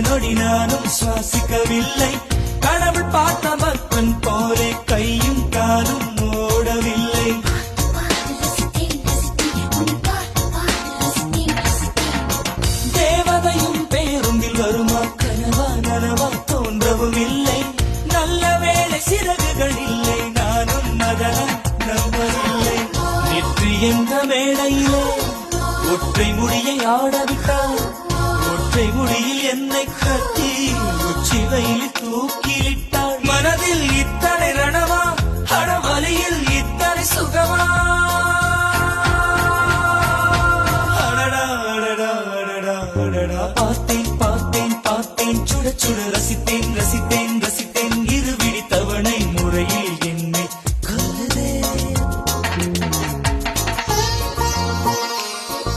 நொடி நானும் சுவாசிக்கவில்லை. கடவுள் பார்த்த பக்தன் போலே கையும் காலும் ஓடவில்லை. தேவதையும் பேருந்தில் வருமா, கனவா நனவா தோன்றவும் இல்லை. நல்ல வேளை சிறகுகள் இல்லை, நானும் அதனால் நம்பவில்லை. நேற்று எந்த மேடையிலே ஒற்றை முடியை ஆடவிட்டார். ஒற்றை முடியில் என்னை கட்டி உச்சி வெயிலில் தூக்கிலிட்டாள். மனதில் இத்தனை ரணமா, அடவலியில் இத்தனை சுகமா?